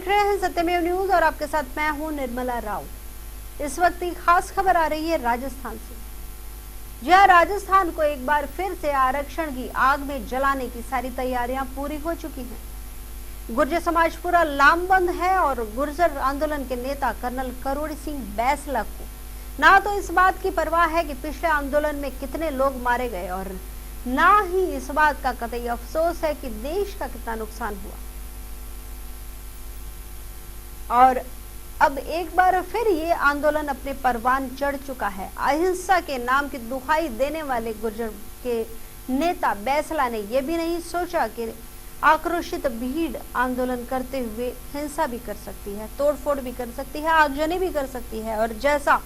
देख रहे हैं सत्यमेव न्यूज और आपके साथ मैं हूं निर्मला राव। इस वक्त की खास खबर आ रही है राजस्थान से। जी हां, राजस्थान को एक बार फिर से आरक्षण की आग में जलाने की सारी तैयारियां पूरी हो चुकी हैं। गुर्जर समाज पूरा लामबंद है और गुर्जर आंदोलन के नेता कर्नल करोड़ी सिंह बैसला को ना तो इस बात की परवाह है कि पिछले आंदोलन में कितने लोग मारे गए और ना ही इस बात का कतई अफसोस है कि देश का कितना नुकसान हुआ। और अब एक बार फिर ये आंदोलन अपने परवान चढ़ चुका है। अहिंसा के नाम की दुहाई देने वाले गुर्जर के नेता बैसला ने यह भी नहीं सोचा कि आक्रोशित भीड़ आंदोलन करते हुए हिंसा भी कर सकती है, तोड़फोड़ भी कर सकती है, आगजनी भी कर सकती है। और जैसा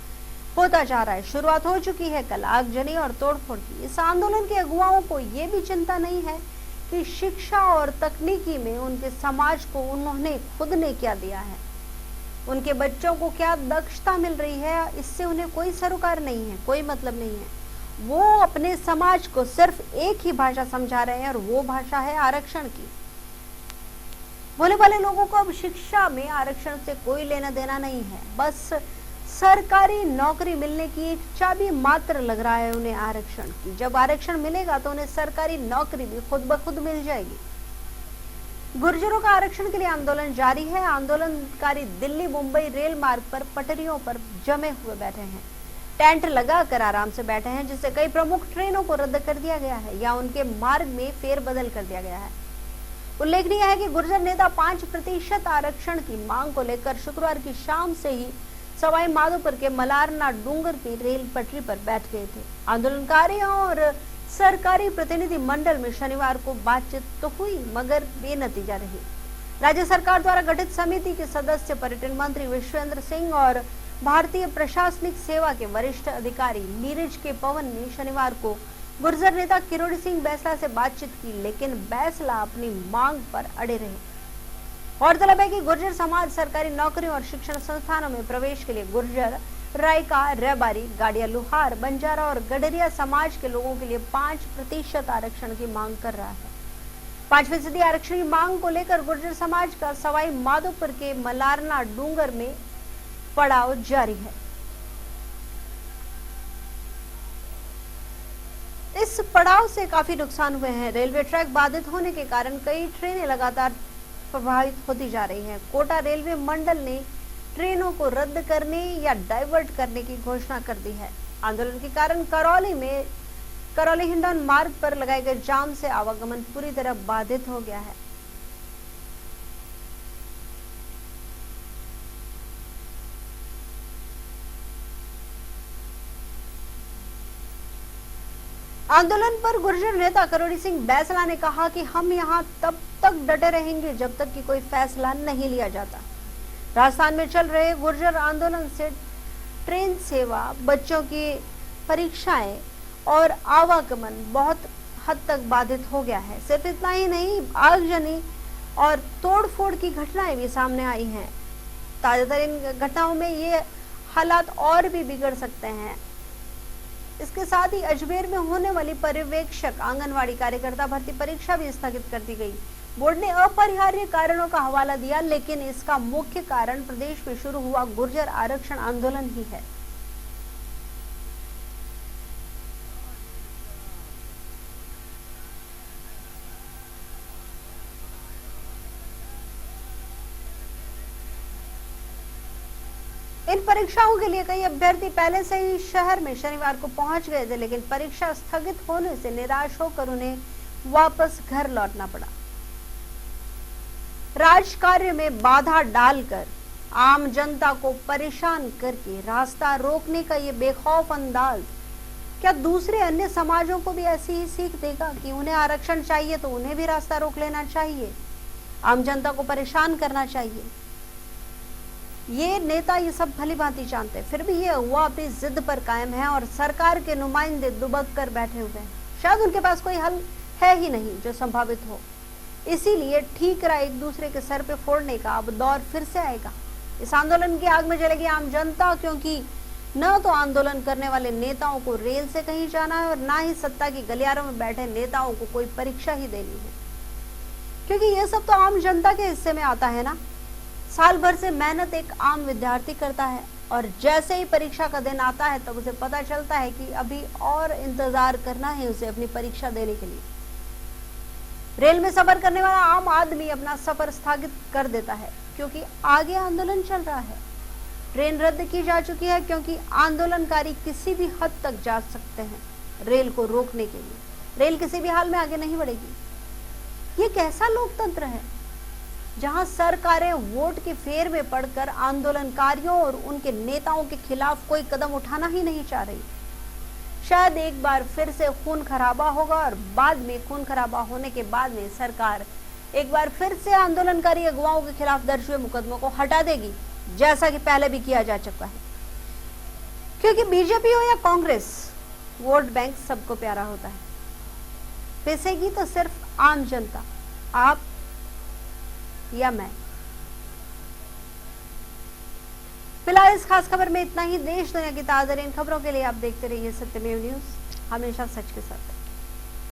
होता जा रहा है, शुरुआत हो चुकी है कल आगजनी और तोड़फोड़ की। इस आंदोलन के अगुवाओं को ये भी चिंता नहीं है कि शिक्षा और तकनीकी में उनके समाज को उन्होंने खुद ने क्या दिया है, उनके बच्चों को क्या दक्षता मिल रही है, इससे उन्हें कोई सरोकार नहीं है, कोई मतलब नहीं है। वो अपने समाज को सिर्फ एक ही भाषा समझा रहे हैं और वो भाषा है आरक्षण की। बोले वाले लोगों को अब शिक्षा में आरक्षण से कोई लेना देना नहीं है, बस सरकारी नौकरी मिलने की एक चाबी मात्र लग रहा है उन्हें आरक्षण की। जब आरक्षण मिलेगा तो उन्हें सरकारी नौकरी भी खुद ब खुद मिल जाएगी। गुर्जरों का आरक्षण के लिए आंदोलन जारी है। आंदोलनकारी दिल्ली मुंबई रेल मार्ग पर पटरियों पर जमे हुए बैठे हैं, टेंट लगाकर आराम से बैठे हैं, जिससे कई प्रमुख ट्रेनों को रद्द कर दिया गया है या उनके मार्ग में फेरबदल कर दिया गया है। उल्लेखनीय है कि गुर्जर नेता 5% आरक्षण की मांग को लेकर शुक्रवार की शाम से ही सवाई माधोपुर के मलारना डूंगर की रेल पटरी पर बैठ गए थे। आंदोलनकारियों और सरकारी प्रतिनिधि मंडल में शनिवार को बातचीत तो हुई मगर बेनतीजा रही। राज्य सरकार द्वारा गठित समिति के सदस्य पर्यटन मंत्री विश्वेंद्र सिंह और भारतीय प्रशासनिक सेवा के वरिष्ठ अधिकारी नीरज के पवन ने शनिवार को गुर्जर नेता करोड़ी सिंह बैसला से बातचीत की, लेकिन बैसला अपनी मांग पर अड़े रहे। गौरतलब है कि गुर्जर समाज सरकारी नौकरियों और शिक्षण संस्थानों में प्रवेश के लिए गुर्जर, रायका, रेबारी, गाड़िया लुहार, बंजारा और गडरिया समाज के लोगों के लिए 5% आरक्षण की मांग कर रहा है। 5% आरक्षण की मांग को लेकर गुर्जर समाज का सवाई माधोपुर के मलारना डूंगर में पड़ाव जारी है। इस पड़ाव से काफी नुकसान हुए हैं। रेलवे ट्रैक बाधित होने के कारण कई ट्रेनें लगातार प्रभावित होती जा रही हैं। कोटा रेलवे मंडल ने ट्रेनों को रद्द करने या डाइवर्ट करने की घोषणा कर दी है। आंदोलन के कारण करौली हिंडौन मार्ग पर लगाए गए जाम से आवागमन पूरी तरह बाधित हो गया है। आंदोलन पर गुर्जर नेता करोड़ी सिंह बैसला ने कहा कि हम यहां तब तक डटे रहेंगे जब तक कि कोई फैसला नहीं लिया जाता। राजस्थान में चल रहे गुर्जर आंदोलन से ट्रेन सेवा, बच्चों की परीक्षाएं और आवागमन बहुत हद तक बाधित हो गया है। सिर्फ इतना ही नहीं, आगजनी और तोड़फोड़ की घटनाएं भी सामने आई हैं। ताजातर इन घटनाओं में ये हालात और भी बिगड़ सकते हैं। इसके साथ ही अजमेर में होने वाली पर्यवेक्षक आंगनवाड़ी कार्यकर्ता भर्ती परीक्षा भी स्थगित कर दी गई। बोर्ड ने अपरिहार्य कारणों का हवाला दिया, लेकिन इसका मुख्य कारण प्रदेश में शुरू हुआ गुर्जर आरक्षण आंदोलन ही है। इन परीक्षाओं के लिए कई अभ्यर्थी पहले से ही शहर में शनिवार को पहुंच गए थे, लेकिन परीक्षा स्थगित होने से निराश होकर उन्हें वापस घर लौटना पड़ा। राजकार्य में बाधा डालकर आम जनता को परेशान करके रास्ता रोकने का ये बेखौफ अंदाज क्या दूसरे अन्य समाजों को भी ऐसी ही सीख देगा कि उन्हें आरक्षण चाहिए तो उन्हें भी रास्ता रोक लेना चाहिए, आम जनता को परेशान करना चाहिए। ये नेता ये सब भली भांति जानते, फिर भी ये अगुवा अपनी जिद पर कायम है और सरकार के नुमाइंदे दुबक कर बैठे हुए हैं। शायद उनके पास कोई हल है ही नहीं जो संभावित हो, इसीलिए ठीकरा एक दूसरे के सर पे फोड़ने का अब दौर फिर से आएगा। इस आंदोलन की आग में जलेगी आम जनता, क्योंकि न तो आंदोलन करने वाले नेताओं को रेल से कहीं जाना है और ना ही सत्ता की गलियारों में बैठे नेताओं को कोई परीक्षा ही देनी है, क्योंकि ये सब तो आम जनता के हिस्से में आता है ना। साल भर से मेहनत एक आम विद्यार्थी करता है और जैसे ही परीक्षा का दिन आता है तब उसे पता चलता है कि अभी और इंतजार करना है उसे अपनी परीक्षा देने के लिए। रेल में सफर करने वाला आम आदमी अपना सफर स्थगित कर देता है क्योंकि आगे आंदोलन चल रहा है। ट्रेन रद्द की जा चुकी है क्योंकि आंदोलनकारी किसी भी हद तक जा सकते हैं रेल को रोकने के लिए। रेल किसी भी हाल में आगे नहीं बढ़ेगी। ये कैसा लोकतंत्र है जहां सरकारें वोट के फेर में पड़कर आंदोलनकारियों और उनके नेताओं के खिलाफ कोई कदम उठाना ही नहीं चाह रही। शायद एक बार फिर से खून खराबा होगा और बाद में खून खराबा होने के बाद में सरकार एक बार फिर से आंदोलनकारी अगुवाओं के खिलाफ दर्ज हुए मुकदमों को हटा देगी, जैसा कि पहले भी किया जा चुका है। क्योंकि बीजेपी हो या कांग्रेस, वोट बैंक सबको प्यारा होता है। पिसेगी तो सिर्फ आम जनता, आप या मैं। फिलहाल इस खास खबर में इतना ही। देश दुनिया की ताजा खबरों के लिए आप देखते रहिए सत्यमेव न्यूज, हमेशा सच के साथ।